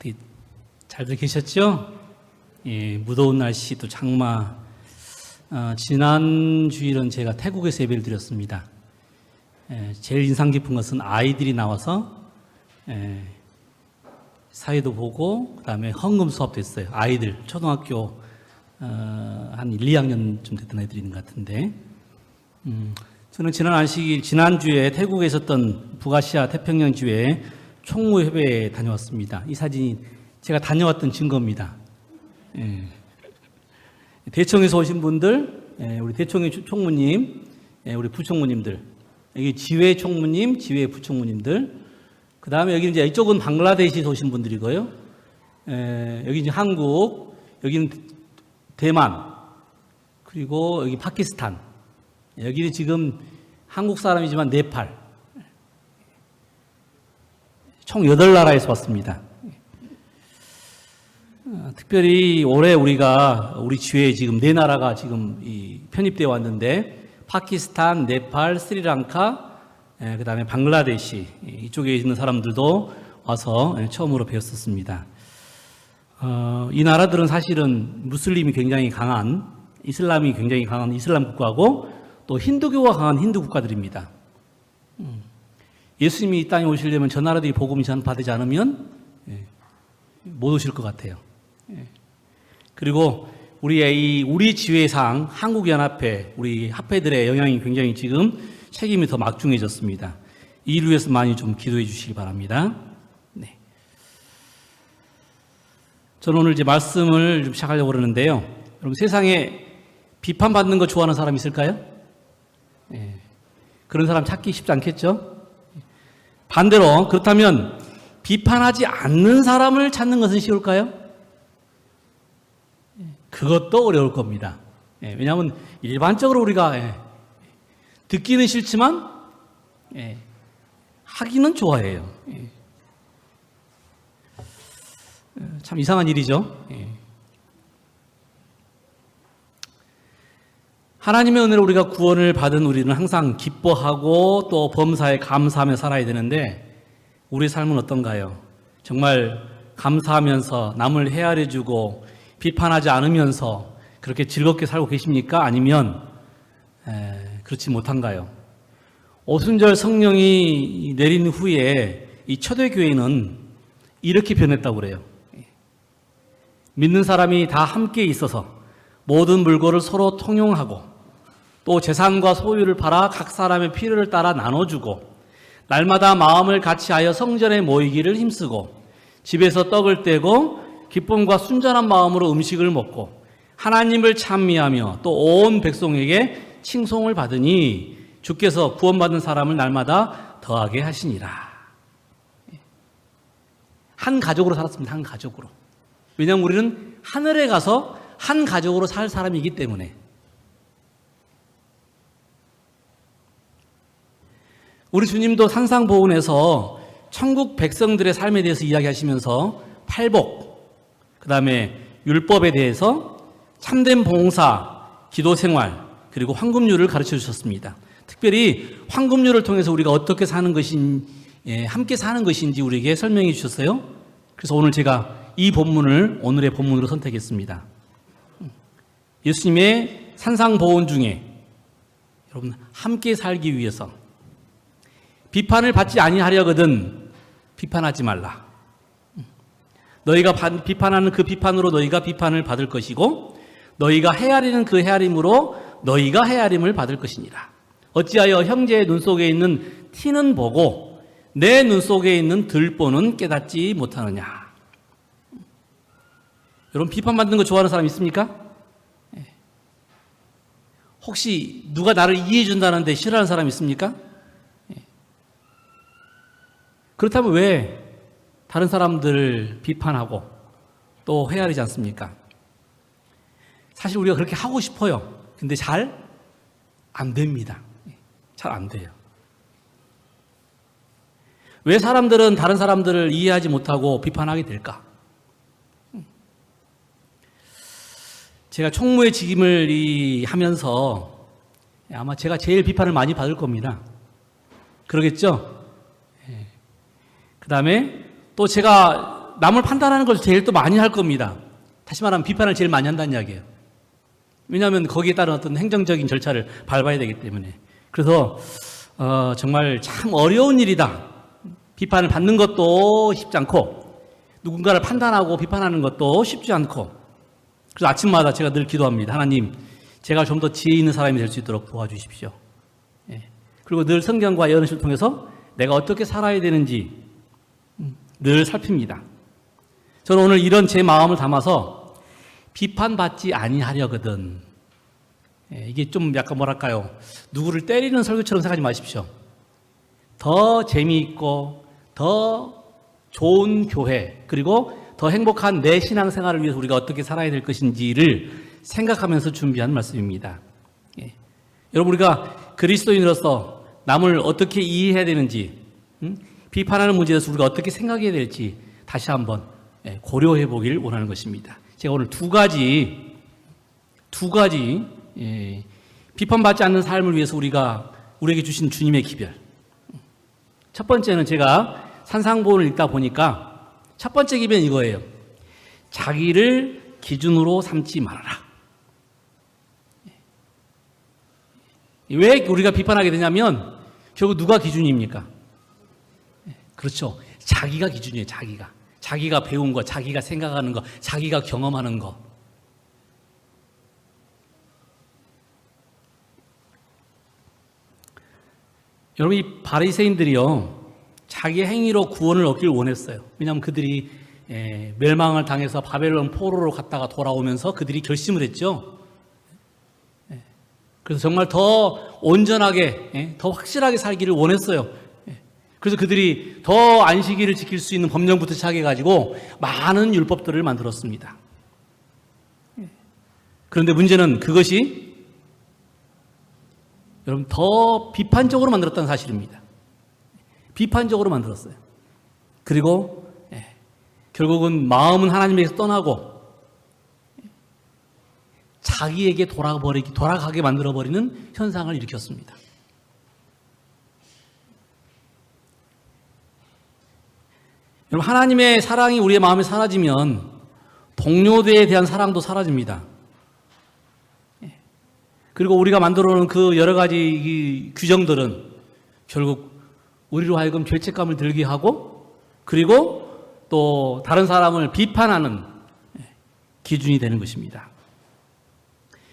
어떻게 잘들 계셨죠? 예, 무더운 날씨 또 장마. 지난 주일은 제가 태국에서 예배를 드렸습니다. 제일 인상 깊은 것은 아이들이 나와서 사회도 보고 그다음에 헌금 수업도 했어요. 아이들 초등학교 한 1, 2학년쯤 됐던 애들이 있는 것 같은데 저는 지난주에 태국에 있었던 북아시아 태평양 지회 총무협회에 다녀왔습니다. 이 사진이 제가 다녀왔던 증거입니다. 대청에서 오신 분들, 우리 대청의 총무님, 우리 부총무님들, 여기 지회 총무님, 지회 부총무님들, 그 다음에 여기 이제 이쪽은 방글라데시에서 오신 분들이고요. 여기 이제 한국, 여기는 대만, 그리고 여기 파키스탄, 여기는 지금 한국 사람이지만 네팔, 총 8나라에서 왔습니다. 특별히 올해 우리 지회에 지금 4나라가 지금 편입되어 왔는데, 파키스탄, 네팔, 스리랑카, 그 다음에 방글라데시, 이쪽에 있는 사람들도 와서 처음으로 배웠었습니다. 이 나라들은 사실은 무슬림이 굉장히 강한, 이슬람이 굉장히 강한 이슬람 국가고, 또 힌두교가 강한 힌두 국가들입니다. 예수님이 이 땅에 오시려면 저 나라들이 복음이 전파되지 않으면 못 오실 것 같아요. 그리고 우리 지회상 한국연합회, 우리 합회들의 영향이 굉장히 지금 책임이 더 막중해졌습니다. 이를 위해서 많이 좀 기도해 주시기 바랍니다. 네. 저는 오늘 이제 말씀을 좀 시작하려고 그러는데요. 여러분 세상에 비판받는 거 좋아하는 사람 있을까요? 그런 사람 찾기 쉽지 않겠죠? 반대로 그렇다면 비판하지 않는 사람을 찾는 것은 쉬울까요? 그것도 어려울 겁니다. 왜냐하면 일반적으로 우리가 듣기는 싫지만 하기는 좋아해요. 참 이상한 일이죠. 하나님의 은혜로 우리가 구원을 받은 우리는 항상 기뻐하고 또 범사에 감사하며 살아야 되는데 우리의 삶은 어떤가요? 정말 감사하면서 남을 헤아려주고 비판하지 않으면서 그렇게 즐겁게 살고 계십니까? 아니면 그렇지 못한가요? 오순절 성령이 내린 후에 이 초대교회는 이렇게 변했다고 그래요. 믿는 사람이 다 함께 있어서 모든 물건을 서로 통용하고 또 재산과 소유를 팔아 각 사람의 필요를 따라 나눠주고 날마다 마음을 같이하여 성전에 모이기를 힘쓰고 집에서 떡을 떼고 기쁨과 순전한 마음으로 음식을 먹고 하나님을 찬미하며 또 온 백성에게 칭송을 받으니 주께서 구원받은 사람을 날마다 더하게 하시니라. 한 가족으로 살았습니다. 한 가족으로. 왜냐하면 우리는 하늘에 가서 한 가족으로 살 사람이기 때문에. 우리 주님도 산상보훈에서 천국 백성들의 삶에 대해서 이야기하시면서 팔복, 그 다음에 율법에 대해서 참된 봉사, 기도 생활, 그리고 황금률을 가르쳐 주셨습니다. 특별히 황금률을 통해서 우리가 어떻게 사는 함께 사는 것인지 우리에게 설명해 주셨어요. 그래서 오늘 제가 이 본문을 오늘의 본문으로 선택했습니다. 예수님의 산상보훈 중에 여러분 함께 살기 위해서 비판을 받지 아니하려거든 비판하지 말라. 너희가 비판하는 그 비판으로 너희가 비판을 받을 것이고 너희가 헤아리는 그 헤아림으로 너희가 헤아림을 받을 것이니라. 어찌하여 형제의 눈 속에 있는 티는 보고 내 눈 속에 있는 들보는 깨닫지 못하느냐. 여러분 비판받는 거 좋아하는 사람 있습니까? 혹시 누가 나를 이해해 준다는데 싫어하는 사람 있습니까? 그렇다면 왜 다른 사람들을 비판하고 또 헤아리지 않습니까? 사실 우리가 그렇게 하고 싶어요. 근데 잘 안 됩니다. 잘 안 돼요. 왜 사람들은 다른 사람들을 이해하지 못하고 비판하게 될까? 제가 총무의 직임을 하면서 아마 제가 제일 비판을 많이 받을 겁니다. 그러겠죠? 그 다음에 또 제가 남을 판단하는 걸 제일 또 많이 할 겁니다. 다시 말하면 비판을 제일 많이 한다는 이야기예요. 왜냐하면 거기에 따른 어떤 행정적인 절차를 밟아야 되기 때문에. 그래서 정말 참 어려운 일이다. 비판을 받는 것도 쉽지 않고 누군가를 판단하고 비판하는 것도 쉽지 않고, 그래서 아침마다 제가 늘 기도합니다. 하나님, 제가 좀 더 지혜 있는 사람이 될 수 있도록 도와주십시오. 그리고 늘 성경과 예언을 통해서 내가 어떻게 살아야 되는지 늘 살핍니다. 저는 오늘 이런 제 마음을 담아서 비판받지 아니하려거든. 이게 좀 약간 뭐랄까요, 누구를 때리는 설교처럼 생각하지 마십시오. 더 재미있고 더 좋은 교회, 그리고 더 행복한 내 신앙생활을 위해서 우리가 어떻게 살아야 될 것인지를 생각하면서 준비한 말씀입니다. 여러분, 우리가 그리스도인으로서 남을 어떻게 이해해야 되는지, 비판하는 문제에 대해서 우리가 어떻게 생각해야 될지 다시 한번 고려해 보길 원하는 것입니다. 제가 오늘 두 가지 비판받지 않는 삶을 위해서 우리에게 주신 주님의 기별. 첫 번째는 제가 산상보훈을 읽다 보니까 첫 번째 기별은 이거예요. 자기를 기준으로 삼지 말아라. 왜 우리가 비판하게 되냐면 결국 누가 기준입니까? 그렇죠. 자기가 기준이에요. 자기가 배운 거, 자기가 생각하는 거, 자기가 경험하는 거. 여러분, 이 바리새인들이요, 자기 행위로 구원을 얻길 원했어요. 왜냐하면 그들이 멸망을 당해서 바벨론 포로로 갔다가 돌아오면서 그들이 결심을 했죠. 그래서 정말 더 온전하게, 더 확실하게 살기를 원했어요. 그래서 그들이 더 안식일을 지킬 수 있는 법령부터 시작해가지고 많은 율법들을 만들었습니다. 그런데 문제는 그것이 여러분 더 비판적으로 만들었다는 사실입니다. 비판적으로 만들었어요. 그리고 결국은 마음은 하나님에게서 떠나고 자기에게 돌아가게 만들어버리는 현상을 일으켰습니다. 여러분, 하나님의 사랑이 우리의 마음에 사라지면 동료들에 대한 사랑도 사라집니다. 그리고 우리가 만들어 놓은 그 여러 가지 규정들은 결국 우리로 하여금 죄책감을 들게 하고, 그리고 또 다른 사람을 비판하는 기준이 되는 것입니다.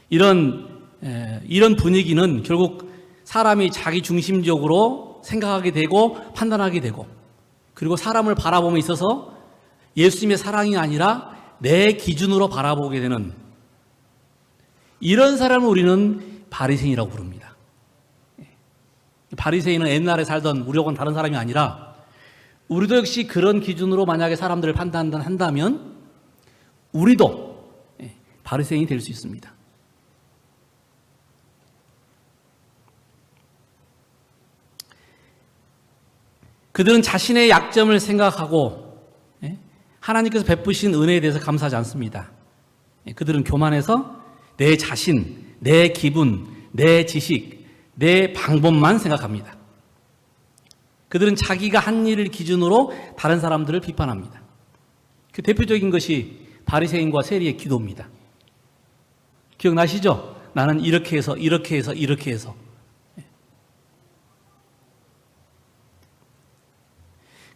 이런 분위기는 결국 사람이 자기 중심적으로 생각하게 되고 판단하게 되고, 그리고 사람을 바라봄에 있어서 예수님의 사랑이 아니라 내 기준으로 바라보게 되는 이런 사람을 우리는 바리새인이라고 부릅니다. 바리새인은 옛날에 살던 우리하고는 다른 사람이 아니라 우리도 역시 그런 기준으로 만약에 사람들을 판단한다면 우리도 바리새인이 될 수 있습니다. 그들은 자신의 약점을 생각하고 하나님께서 베푸신 은혜에 대해서 감사하지 않습니다. 그들은 교만해서 내 자신, 내 기분, 내 지식, 내 방법만 생각합니다. 그들은 자기가 한 일을 기준으로 다른 사람들을 비판합니다. 그 대표적인 것이 바리새인과 세리의 기도입니다. 기억나시죠? 나는 이렇게 해서 이렇게 해서 이렇게 해서.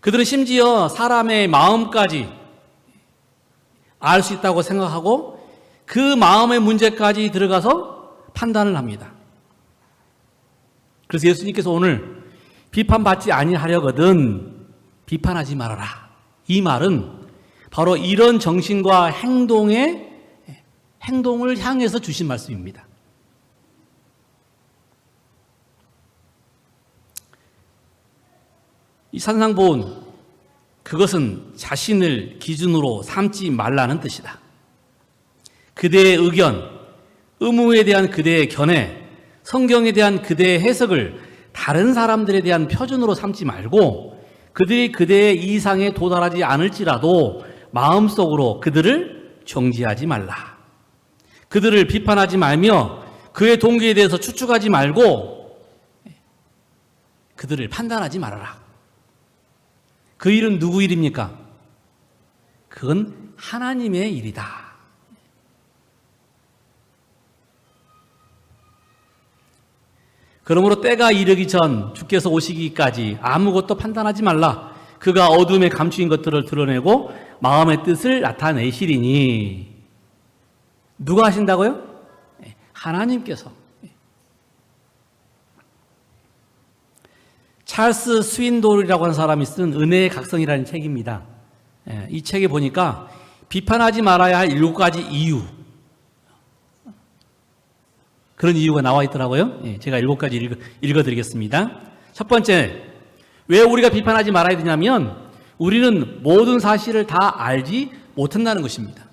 그들은 심지어 사람의 마음까지 알 수 있다고 생각하고 그 마음의 문제까지 들어가서 판단을 합니다. 그래서 예수님께서 오늘 비판받지 아니하려거든 비판하지 말아라. 이 말은 바로 이런 정신과 행동을 향해서 주신 말씀입니다. 이 산상보훈, 그것은 자신을 기준으로 삼지 말라는 뜻이다. 그대의 의견, 의무에 대한 그대의 견해, 성경에 대한 그대의 해석을 다른 사람들에 대한 표준으로 삼지 말고 그대의 이상에 도달하지 않을지라도 마음속으로 그들을 정죄하지 말라. 그들을 비판하지 말며 그의 동기에 대해서 추측하지 말고 그들을 판단하지 말아라. 그 일은 누구 일입니까? 그건 하나님의 일이다. 그러므로 때가 이르기 전 주께서 오시기까지 아무것도 판단하지 말라. 그가 어둠에 감추인 것들을 드러내고 마음의 뜻을 나타내시리니. 누가 하신다고요? 하나님께서. 찰스 스윈돌이라고 하는 사람이 쓴 은혜의 각성이라는 책입니다. 이 책에 보니까 비판하지 말아야 할 7가지 이유, 그런 이유가 나와 있더라고요. 제가 7가지 읽어드리겠습니다. 첫 번째, 왜 우리가 비판하지 말아야 되냐면 우리는 모든 사실을 다 알지 못한다는 것입니다.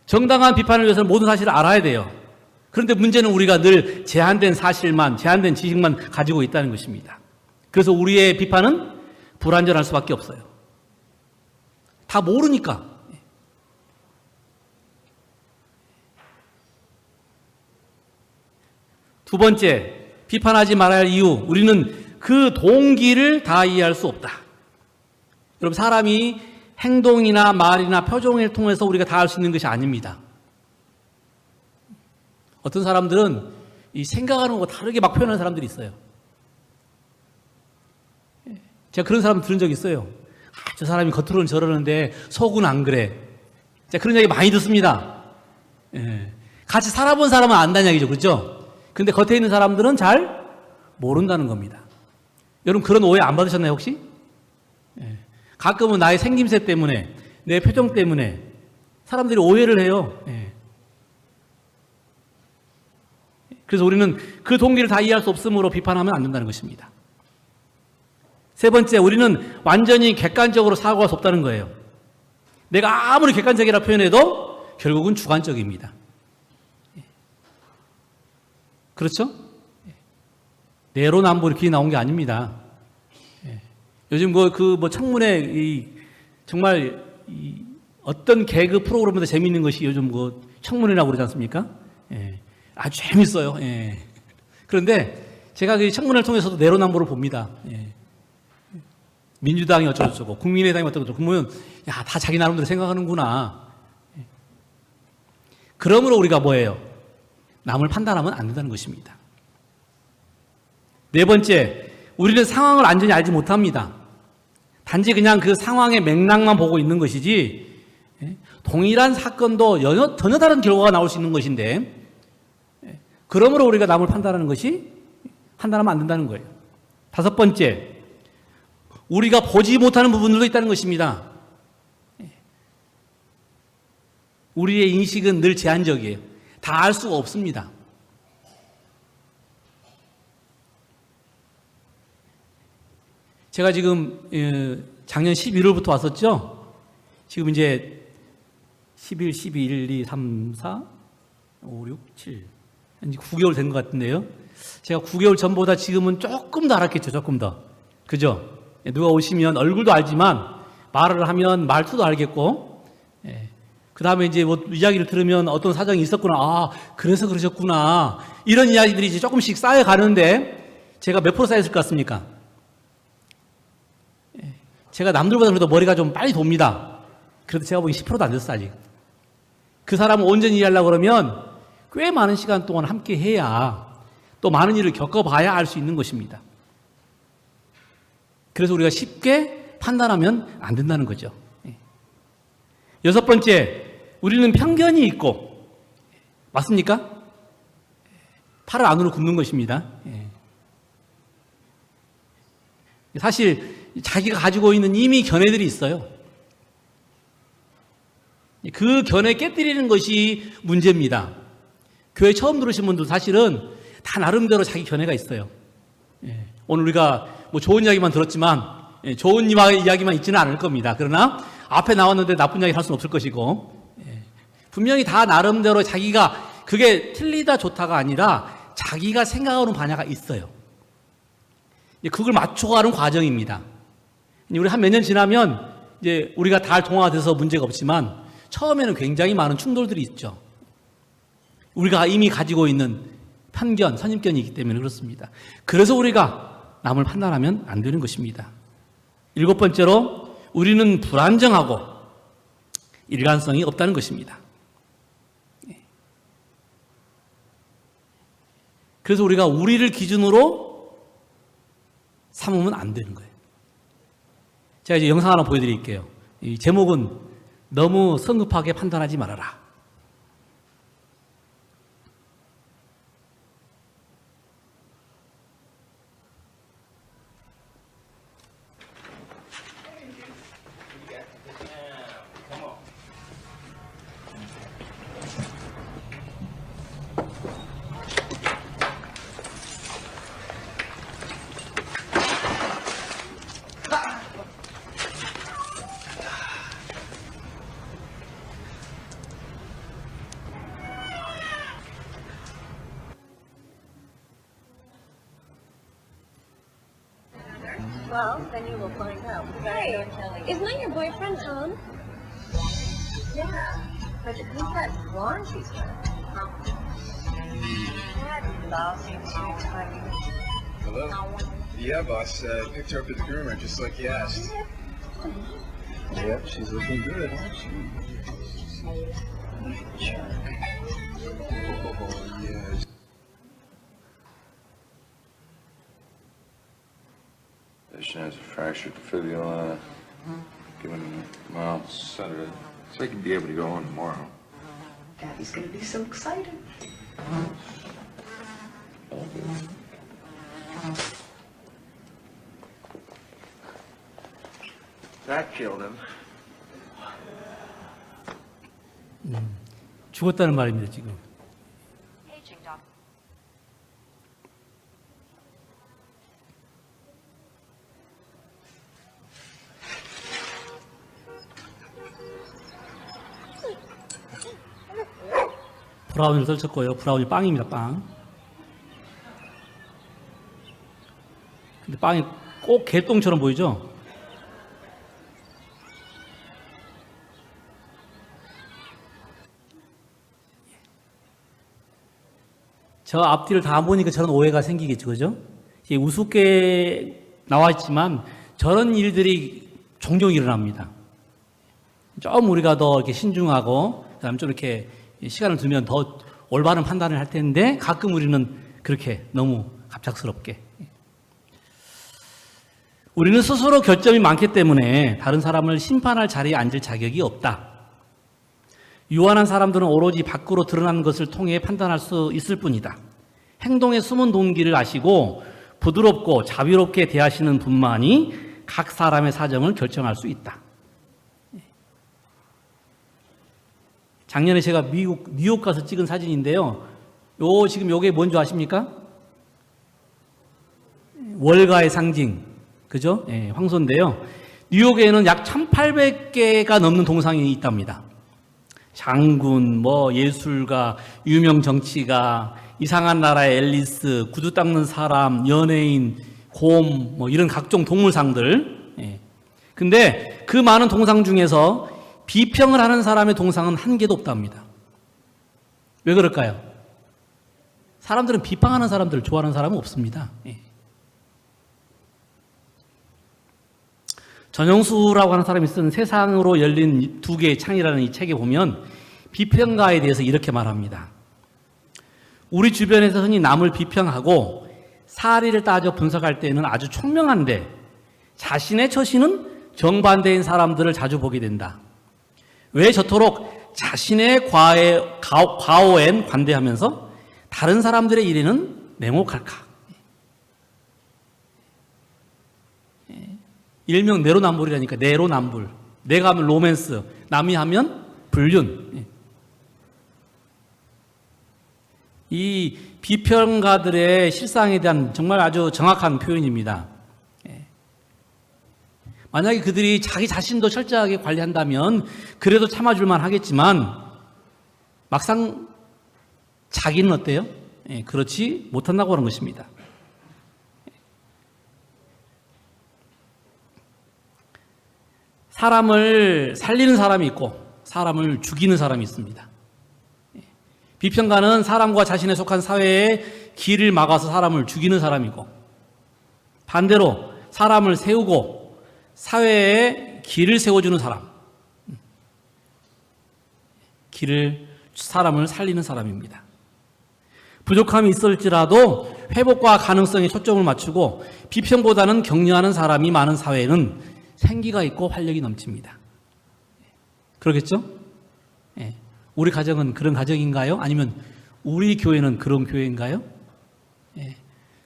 정당한 비판을 위해서는 모든 사실을 알아야 돼요. 그런데 문제는 우리가 늘 제한된 사실만, 제한된 지식만 가지고 있다는 것입니다. 그래서 우리의 비판은 불완전할 수밖에 없어요. 다 모르니까. 두 번째, 비판하지 말아야 할 이유, 우리는 그 동기를 다 이해할 수 없다. 여러분, 사람이 행동이나 말이나 표정을 통해서 우리가 다 알 수 있는 것이 아닙니다. 어떤 사람들은 이 생각하는 거 다르게 막 표현하는 사람들이 있어요. 제가 그런 사람 들은 적이 있어요. 저 사람이 겉으로는 저러는데 속은 안 그래. 제가 그런 얘기 많이 듣습니다. 같이 살아본 사람은 안다는 얘기죠. 그렇죠? 근데 겉에 있는 사람들은 잘 모른다는 겁니다. 여러분, 그런 오해 안 받으셨나요, 혹시? 가끔은 나의 생김새 때문에, 내 표정 때문에 사람들이 오해를 해요. 그래서 우리는 그 동기를 다 이해할 수 없으므로 비판하면 안 된다는 것입니다. 세 번째, 우리는 완전히 객관적으로 사고할 수 없다는 거예요. 내가 아무리 객관적이라 표현해도 결국은 주관적입니다. 그렇죠? 내로남불 이렇게 나온 게 아닙니다. 요즘 청문회 정말 어떤 개그 프로그램보다 재미있는 것이 요즘 청문회라고 그러지 않습니까? 아주 재밌어요. 그런데 제가 그 청문회를 통해서도 내로남불을 봅니다. 민주당이 어쩌고저쩌고, 국민의당이 어쩌고저쩌고, 그러면 다 자기 나름대로 생각하는구나. 그러므로 우리가 뭐예요? 남을 판단하면 안 된다는 것입니다. 네 번째, 우리는 상황을 완전히 알지 못합니다. 단지 그냥 그 상황의 맥락만 보고 있는 것이지, 동일한 사건도 전혀 다른 결과가 나올 수 있는 것인데, 그러므로 우리가 남을 판단하면 안 된다는 거예요. 다섯 번째, 우리가 보지 못하는 부분들도 있다는 것입니다. 우리의 인식은 늘 제한적이에요. 다 알 수가 없습니다. 제가 지금 작년 11월부터 왔었죠. 지금 이제 11, 12, 1, 2, 3, 4, 5, 6, 7 이제 9개월 된 것 같은데요. 제가 9개월 전보다 지금은 조금 더 알았겠죠. 조금 더. 그죠? 누가 오시면 얼굴도 알지만 말을 하면 말투도 알겠고, 그 다음에 이제 이야기를 들으면 어떤 사정이 있었구나. 아, 그래서 그러셨구나. 이런 이야기들이 이제 조금씩 쌓여가는데 제가 몇 프로 쌓였을 것 같습니까? 제가 남들보다 그래도 머리가 좀 빨리 돕니다. 그래도 제가 보기 10%도 안 됐어, 아직. 그 사람을 온전히 이해하려고 그러면 꽤 많은 시간 동안 함께 해야 또 많은 일을 겪어봐야 알 수 있는 것입니다. 그래서 우리가 쉽게 판단하면 안 된다는 거죠. 여섯 번째, 우리는 편견이 있고, 맞습니까? 팔을 안으로 굽는 것입니다. 사실 자기가 가지고 있는 이미 견해들이 있어요. 그 견해 깨뜨리는 것이 문제입니다. 교회 처음 들으신 분들 사실은 다 나름대로 자기 견해가 있어요. 오늘 우리가 좋은 이야기만 들었지만 좋은 이야기만 있지는 않을 겁니다. 그러나 앞에 나왔는데 나쁜 이야기 할 수는 없을 것이고, 분명히 다 나름대로 자기가 그게 틀리다 좋다가 아니라 자기가 생각하는 반야가 있어요. 그걸 맞춰가는 과정입니다. 우리 한 몇 년 지나면 이제 우리가 다 동화가 돼서 문제가 없지만 처음에는 굉장히 많은 충돌들이 있죠. 우리가 이미 가지고 있는 편견, 선입견이 있기 때문에 그렇습니다. 그래서 우리가 남을 판단하면 안 되는 것입니다. 7번째로 우리는 불안정하고 일관성이 없다는 것입니다. 그래서 우리가 우리를 기준으로 삼으면 안 되는 거예요. 제가 이제 영상 하나 보여드릴게요. 이 제목은 너무 성급하게 판단하지 말아라. Well, then you will find out. Hey, isn't that your boyfriend, Tom? Yeah, but who's that blonde she's with? That lousy two-timing. Hello? Yeah, boss. Picked her up at the groomer, just like you asked. Yep, she's looking good, huh? Oh, yeah. Patient has a fractured fibula. Given, well, Saturday. So he can be able to go in tomorrow. Daddy's gonna be so excited. All good. That killed him. 죽었다는 말입니다, 지금. Aging doctor. 브라운을 설쳤고요. 브라운이 빵입니다, 빵. 근데 빵이 꼭 개똥처럼 보이죠? 저 앞뒤를 다 보니까 저런 오해가 생기겠죠, 그죠? 이게 우습게 나와 있지만 저런 일들이 종종 일어납니다. 좀 우리가 더 이렇게 신중하고, 그다음에 좀 이렇게 시간을 두면 더 올바른 판단을 할 텐데 가끔 우리는 그렇게 너무 갑작스럽게. 우리는 스스로 결점이 많기 때문에 다른 사람을 심판할 자리에 앉을 자격이 없다. 유한한 사람들은 오로지 밖으로 드러난 것을 통해 판단할 수 있을 뿐이다. 행동의 숨은 동기를 아시고 부드럽고 자비롭게 대하시는 분만이 각 사람의 사정을 결정할 수 있다. 작년에 제가 뉴욕 가서 찍은 사진인데요. 지금 요게 뭔지 아십니까? 월가의 상징. 그죠? 예, 황소인데요. 뉴욕에는 약 1,800개가 넘는 동상이 있답니다. 장군, 예술가, 유명 정치가, 이상한 나라의 앨리스, 구두 닦는 사람, 연예인, 곰, 이런 각종 동물상들. 예. 근데 그 많은 동상 중에서 비평을 하는 사람의 동상은 한 개도 없답니다. 왜 그럴까요? 사람들은 비판하는 사람들을 좋아하는 사람은 없습니다. 예. 전영수라고 하는 사람이 쓴 세상으로 열린 두 개의 창이라는 이 책에 보면 비평가에 대해서 이렇게 말합니다. 우리 주변에서 흔히 남을 비평하고 사리를 따져 분석할 때는 아주 총명한데 자신의 처신은 정반대인 사람들을 자주 보게 된다. 왜 저토록 자신의 과오엔 관대하면서 다른 사람들의 일에는 냉혹할까? 일명 내로남불이라니까. 내로남불. 내가 하면 로맨스, 남이 하면 불륜. 이 비평가들의 실상에 대한 정말 아주 정확한 표현입니다. 만약에 그들이 자기 자신도 철저하게 관리한다면 그래도 참아줄만 하겠지만 막상 자기는 어때요? 그렇지 못한다고 하는 것입니다. 사람을 살리는 사람이 있고 사람을 죽이는 사람이 있습니다. 비평가는 사람과 자신에 속한 사회에 길을 막아서 사람을 죽이는 사람이고 반대로 사람을 세우고 사회에 길을 세워주는 사람, 사람을 살리는 사람입니다. 부족함이 있을지라도 회복과 가능성에 초점을 맞추고 비평보다는 격려하는 사람이 많은 사회에는 생기가 있고 활력이 넘칩니다. 그러겠죠? 예. 우리 가정은 그런 가정인가요? 아니면 우리 교회는 그런 교회인가요? 예.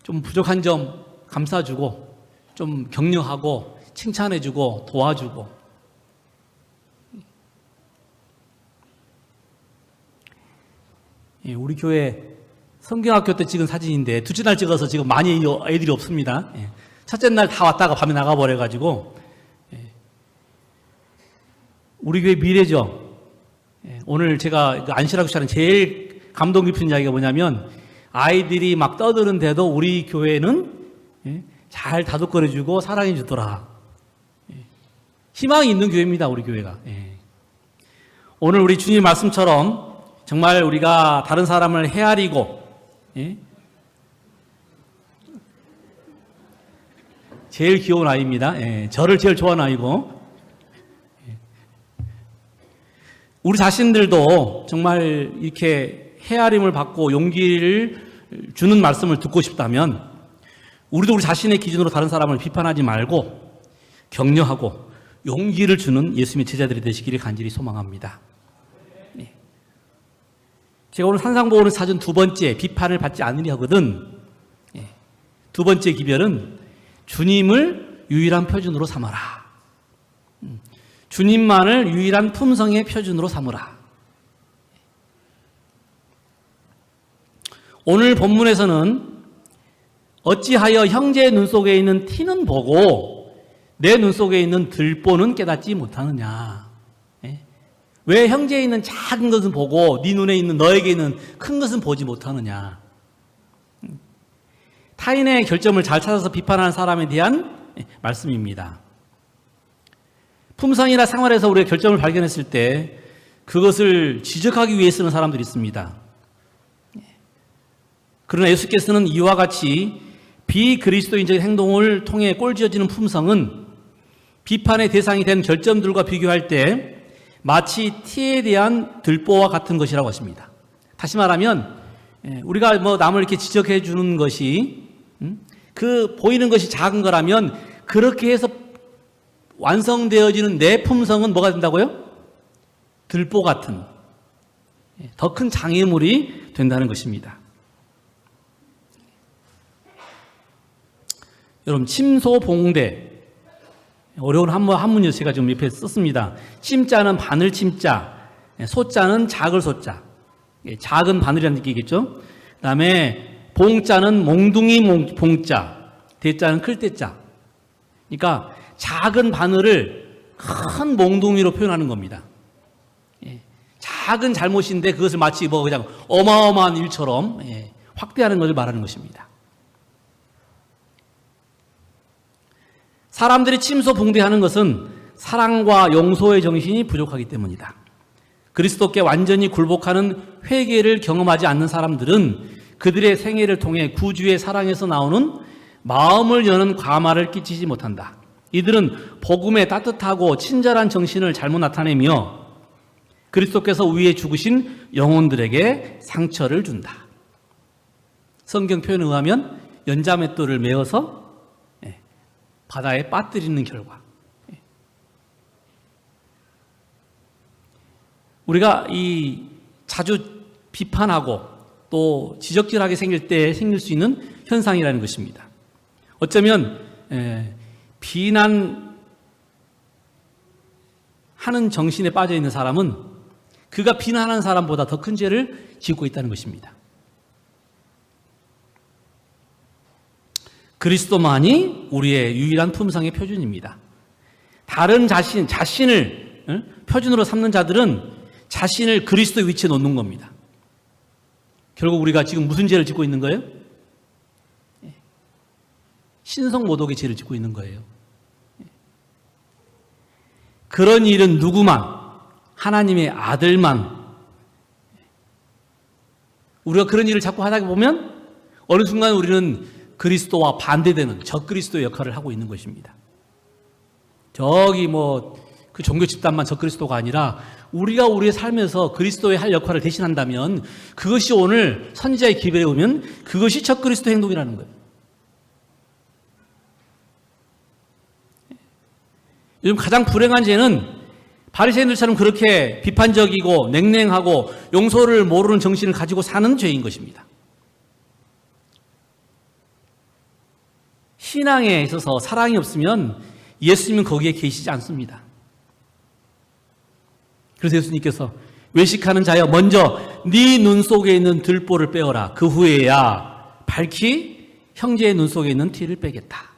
좀 부족한 점 감싸주고 좀 격려하고 칭찬해주고 도와주고. 예. 우리 교회 성경학교 때 찍은 사진인데 둘째 날 찍어서 지금 많이 애들이 없습니다. 예. 첫째 날 다 왔다가 밤에 나가버려가지고. 예. 우리 교회 미래죠. 예. 오늘 제가 안시라고 하는 제일 감동 깊은 이야기가 뭐냐면 아이들이 막 떠드는데도 우리 교회는 예. 잘 다독거려주고 사랑해주더라. 예. 희망이 있는 교회입니다. 우리 교회가. 예. 오늘 우리 주님 말씀처럼 정말 우리가 다른 사람을 헤아리고 예? 제일 귀여운 아이입니다. 예, 저를 제일 좋아하는 아이고 예. 우리 자신들도 정말 이렇게 헤아림을 받고 용기를 주는 말씀을 듣고 싶다면 우리도 우리 자신의 기준으로 다른 사람을 비판하지 말고 격려하고 용기를 주는 예수님의 제자들이 되시기를 간절히 소망합니다. 제가 오늘 산상보호는 사전 두 번째 비판을 받지 않으려 하거든. 두 번째 기별은 주님을 유일한 표준으로 삼아라. 주님만을 유일한 품성의 표준으로 삼으라. 오늘 본문에서는 어찌하여 형제의 눈 속에 있는 티는 보고 내 눈 속에 있는 들보는 깨닫지 못하느냐. 왜 형제에 있는 작은 것은 보고 네 눈에 있는 너에게 있는 큰 것은 보지 못하느냐. 타인의 결점을 잘 찾아서 비판하는 사람에 대한 말씀입니다. 품성이나 생활에서 우리가 결점을 발견했을 때 그것을 지적하기 위해 쓰는 사람들이 있습니다. 그러나 예수께서는 이와 같이 비그리스도인적인 행동을 통해 꼴지어지는 품성은 비판의 대상이 된 결점들과 비교할 때 마치 티에 대한 들보와 같은 것이라고 하십니다. 다시 말하면 우리가 뭐 남을 이렇게 지적해 주는 것이 그 보이는 것이 작은 거라면 그렇게 해서 완성되어지는 내 품성은 뭐가 된다고요? 들보 같은 더 큰 장애물이 된다는 것입니다. 여러분 침소봉대 어려운 한문이어서 제가 지금 옆에 썼습니다. 침자는 바늘 침자, 소자는 작을 소자, 작은 바늘이라는 뜻이겠죠. 그 다음에 봉자는 몽둥이 봉자, 대자는 클 대자. 그러니까 작은 바늘을 큰 몽둥이로 표현하는 겁니다. 작은 잘못인데 그것을 마치 뭐 그냥 어마어마한 일처럼 확대하는 것을 말하는 것입니다. 사람들이 침소봉대하는 것은 사랑과 용서의 정신이 부족하기 때문이다. 그리스도께 완전히 굴복하는 회개를 경험하지 않는 사람들은 그들의 생애를 통해 구주의 사랑에서 나오는 마음을 여는 감화를 끼치지 못한다. 이들은 복음의 따뜻하고 친절한 정신을 잘못 나타내며 그리스도께서 위에 죽으신 영혼들에게 상처를 준다. 성경 표현에 의하면 연자맷돌을 메어서 바다에 빠뜨리는 결과. 우리가 이 자주 비판하고 또 지적질하게 생길 때 생길 수 있는 현상이라는 것입니다. 어쩌면 비난하는 정신에 빠져 있는 사람은 그가 비난하는 사람보다 더 큰 죄를 짓고 있다는 것입니다. 그리스도만이 우리의 유일한 품성의 표준입니다. 다른 자신을 표준으로 삼는 자들은 자신을 그리스도 위치에 놓는 겁니다. 결국 우리가 지금 무슨 죄를 짓고 있는 거예요? 신성모독의 죄를 짓고 있는 거예요. 그런 일은 누구만, 하나님의 아들만, 우리가 그런 일을 자꾸 하다 보면 어느 순간 우리는 그리스도와 반대되는 적그리스도의 역할을 하고 있는 것입니다. 저기 그 종교 집단만 적그리스도가 아니라 우리가 우리의 삶에서 그리스도의 할 역할을 대신한다면 그것이 오늘 선지자의 기별에 오면 그것이 적그리스도 행동이라는 거예요. 요즘 가장 불행한 죄는 바리새인들처럼 그렇게 비판적이고 냉랭하고 용서를 모르는 정신을 가지고 사는 죄인 것입니다. 신앙에 있어서 사랑이 없으면 예수님은 거기에 계시지 않습니다. 그래서 예수님께서 외식하는 자여 먼저 네 눈 속에 있는 들보를 빼어라. 그 후에야 밝히 형제의 눈 속에 있는 티를 빼겠다.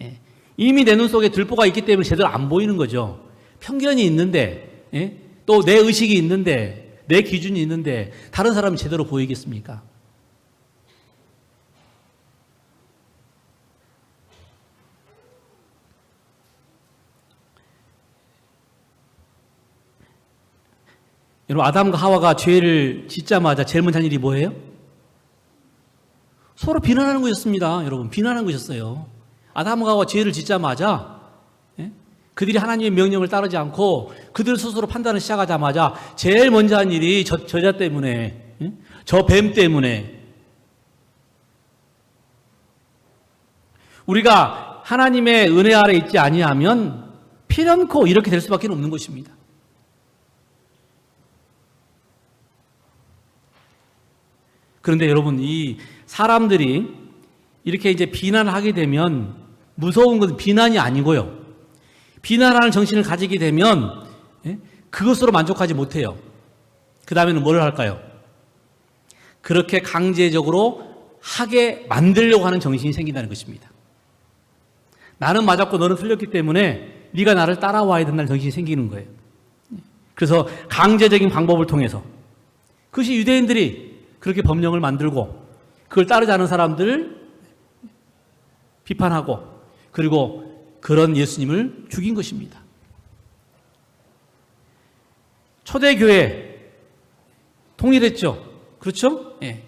예. 이미 내 눈 속에 들보가 있기 때문에 제대로 안 보이는 거죠. 편견이 있는데, 예? 또 내 의식이 있는데, 내 기준이 있는데 다른 사람이 제대로 보이겠습니까? 여러분, 아담과 하와가 죄를 짓자마자 제일 먼저 한 일이 뭐예요? 서로 비난하는 것이었습니다. 여러분, 비난하는 것이었어요. 아담과 하와가 죄를 짓자마자 그들이 하나님의 명령을 따르지 않고 그들 스스로 판단을 시작하자마자 제일 먼저 한 일이 저자 때문에, 저 뱀 때문에 우리가 하나님의 은혜 아래 있지 아니하면 필연코 이렇게 될 수밖에 없는 것입니다. 그런데 여러분, 이 사람들이 이렇게 이제 비난을 하게 되면 무서운 것은 비난이 아니고요. 비난하는 정신을 가지게 되면 그것으로 만족하지 못해요. 그 다음에는 뭘 할까요? 그렇게 강제적으로 하게 만들려고 하는 정신이 생긴다는 것입니다. 나는 맞았고 너는 틀렸기 때문에 네가 나를 따라와야 된다는 정신이 생기는 거예요. 그래서 강제적인 방법을 통해서 그것이 유대인들이 그렇게 법령을 만들고 그걸 따르지 않은 사람들을 비판하고 그리고 그런 예수님을 죽인 것입니다. 초대교회 통일했죠. 그렇죠? 예.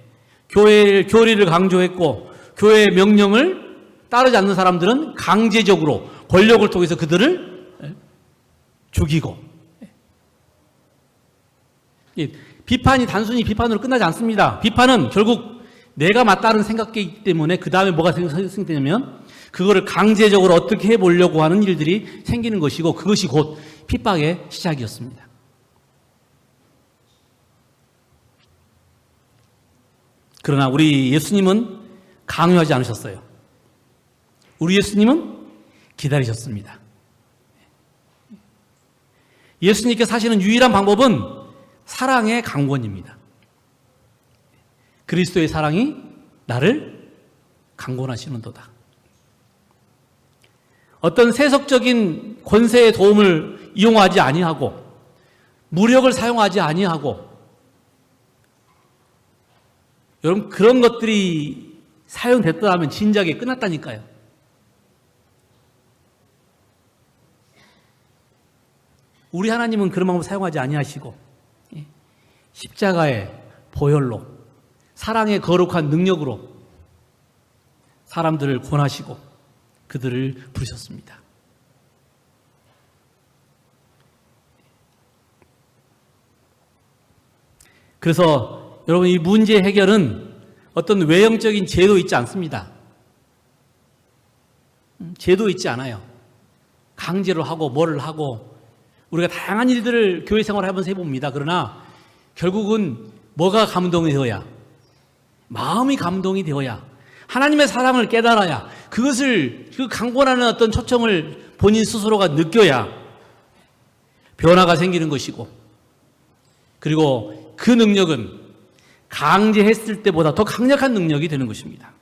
교리를 강조했고 교회의 명령을 따르지 않는 사람들은 강제적으로 권력을 통해서 그들을 죽이고. 예. 비판이 단순히 비판으로 끝나지 않습니다. 비판은 결국 내가 맞다는 생각이기 때문에 그 다음에 뭐가 생기냐면 그거를 강제적으로 어떻게 해보려고 하는 일들이 생기는 것이고 그것이 곧 핍박의 시작이었습니다. 그러나 우리 예수님은 강요하지 않으셨어요. 우리 예수님은 기다리셨습니다. 예수님께서 하시는 유일한 방법은 사랑의 강권입니다. 그리스도의 사랑이 나를 강권하시는도다. 어떤 세속적인 권세의 도움을 이용하지 아니하고 무력을 사용하지 아니하고 여러분 그런 것들이 사용됐더라면 진작에 끝났다니까요. 우리 하나님은 그런 방법 사용하지 아니하시고 십자가의 보혈로 사랑의 거룩한 능력으로 사람들을 권하시고 그들을 부르셨습니다. 그래서 여러분 이 문제 해결은 어떤 외형적인 제도 있지 않습니다. 제도 있지 않아요. 강제로 하고 뭐를 하고 우리가 다양한 일들을 교회 생활을 하면서 해봅니다. 그러나 결국은 뭐가 감동이 되어야 마음이 감동이 되어야 하나님의 사랑을 깨달아야 그것을 그 강권하는 어떤 초청을 본인 스스로가 느껴야 변화가 생기는 것이고 그리고 그 능력은 강제했을 때보다 더 강력한 능력이 되는 것입니다.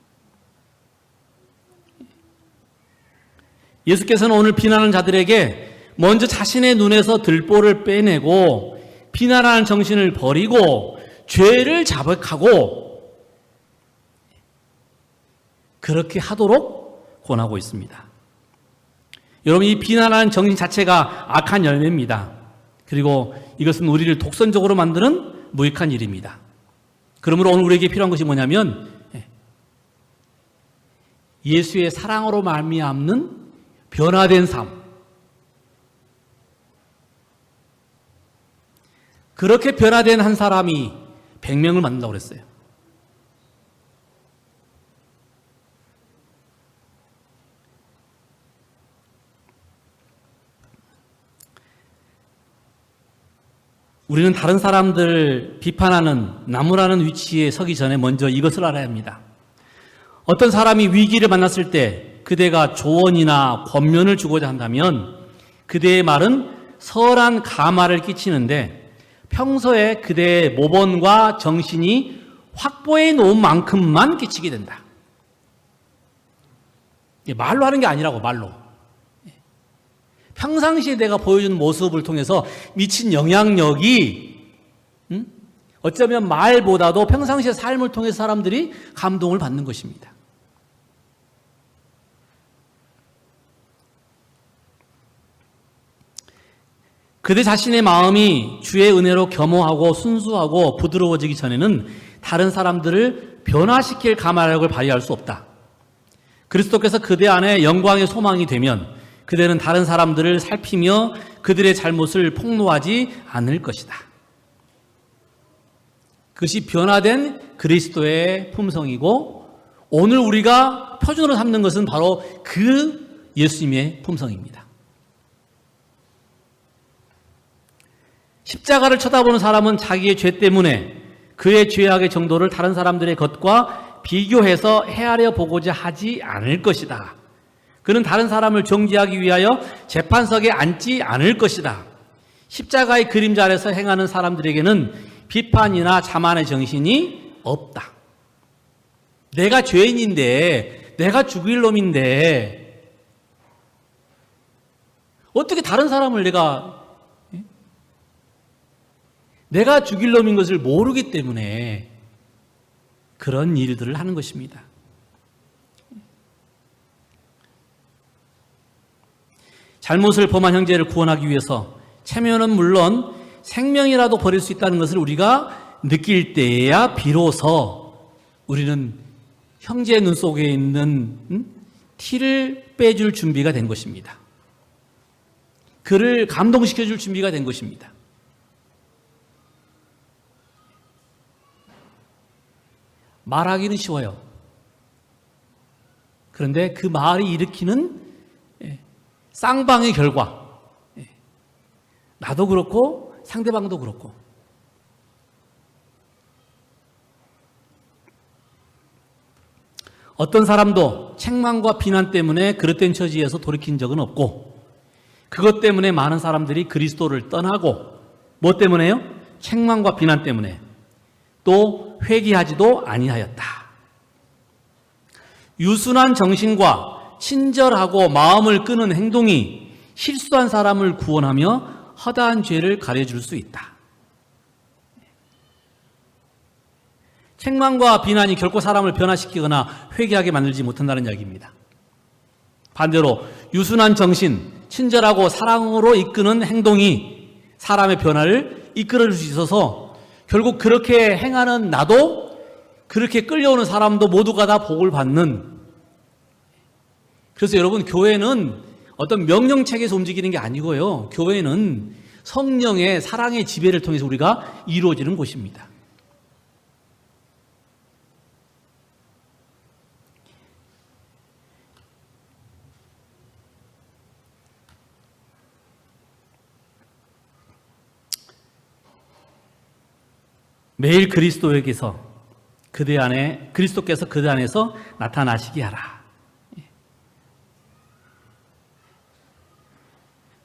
예수께서는 오늘 비난하는 자들에게 먼저 자신의 눈에서 들보를 빼내고 비난하는 정신을 버리고 죄를 자백하고 그렇게 하도록 권하고 있습니다. 여러분 이 비난하는 정신 자체가 악한 열매입니다. 그리고 이것은 우리를 독선적으로 만드는 무익한 일입니다. 그러므로 오늘 우리에게 필요한 것이 뭐냐면 예수의 사랑으로 말미암는 변화된 삶, 그렇게 변화된 한 사람이 100명을 만든다고 그랬어요. 우리는 다른 사람들을 비판하는 나무라는 위치에 서기 전에 먼저 이것을 알아야 합니다. 어떤 사람이 위기를 만났을 때 그대가 조언이나 권면을 주고자 한다면 그대의 말은 선한 가마를 끼치는데 평소에 그대의 모본과 정신이 확보해 놓은 만큼만 끼치게 된다. 말로 하는 게 아니라고, 말로. 평상시에 내가 보여주는 모습을 통해서 미친 영향력이 어쩌면 말보다도 평상시의 삶을 통해서 사람들이 감동을 받는 것입니다. 그대 자신의 마음이 주의 은혜로 겸허하고 순수하고 부드러워지기 전에는 다른 사람들을 변화시킬 가마력을 발휘할 수 없다. 그리스도께서 그대 안에 영광의 소망이 되면 그대는 다른 사람들을 살피며 그들의 잘못을 폭로하지 않을 것이다. 그것이 변화된 그리스도의 품성이고 오늘 우리가 표준으로 삼는 것은 바로 그 예수님의 품성입니다. 십자가를 쳐다보는 사람은 자기의 죄 때문에 그의 죄악의 정도를 다른 사람들의 것과 비교해서 헤아려 보고자 하지 않을 것이다. 그는 다른 사람을 정죄하기 위하여 재판석에 앉지 않을 것이다. 십자가의 그림자 아래서 행하는 사람들에게는 비판이나 자만의 정신이 없다. 내가 죄인인데, 내가 죽일 놈인데 어떻게 다른 사람을 내가 죽일 놈인 것을 모르기 때문에 그런 일들을 하는 것입니다. 잘못을 범한 형제를 구원하기 위해서 체면은 물론 생명이라도 버릴 수 있다는 것을 우리가 느낄 때에야 비로소 우리는 형제의 눈 속에 있는 티를 빼줄 준비가 된 것입니다. 그를 감동시켜줄 준비가 된 것입니다. 말하기는 쉬워요. 그런데 그 말이 일으키는 쌍방의 결과, 나도 그렇고 상대방도 그렇고, 어떤 사람도 책망과 비난 때문에 그릇된 처지에서 돌이킨 적은 없고 그것 때문에 많은 사람들이 그리스도를 떠나고 뭐 때문에요? 책망과 비난 때문에 또 회개하지도 아니하였다. 유순한 정신과 친절하고 마음을 끄는 행동이 실수한 사람을 구원하며 허다한 죄를 가려줄 수 있다. 책망과 비난이 결코 사람을 변화시키거나 회개하게 만들지 못한다는 이야기입니다. 반대로 유순한 정신, 친절하고 사랑으로 이끄는 행동이 사람의 변화를 이끌어줄 수 있어서 결국 그렇게 행하는 나도 그렇게 끌려오는 사람도 모두가 다 복을 받는, 그래서 여러분 교회는 어떤 명령체계에서 움직이는 게 아니고요. 교회는 성령의 사랑의 지배를 통해서 우리가 이루어지는 곳입니다. 매일 그리스도에게서 그대 안에 그리스도께서 그대 안에서 나타나시게 하라.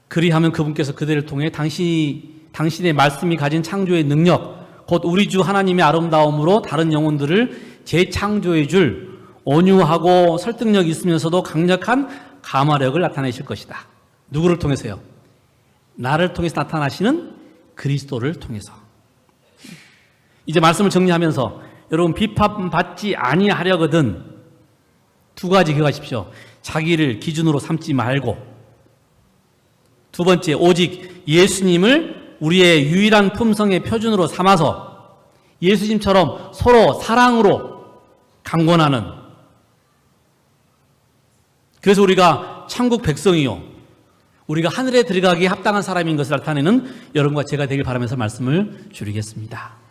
그리하면 그분께서 그대를 통해 당신의 말씀이 가진 창조의 능력, 곧 우리 주 하나님의 아름다움으로 다른 영혼들을 재창조해 줄 온유하고 설득력 있으면서도 강력한 감화력을 나타내실 것이다. 누구를 통해서요? 나를 통해서 나타나시는 그리스도를 통해서. 이제 말씀을 정리하면서 여러분 비판받지 아니하려거든 두 가지 기억하십시오. 자기를 기준으로 삼지 말고, 두 번째, 오직 예수님을 우리의 유일한 품성의 표준으로 삼아서 예수님처럼 서로 사랑으로 강권하는, 그래서 우리가 천국 백성이요 우리가 하늘에 들어가기에 합당한 사람인 것을 나타내는 여러분과 제가 되길 바라면서 말씀을 줄이겠습니다.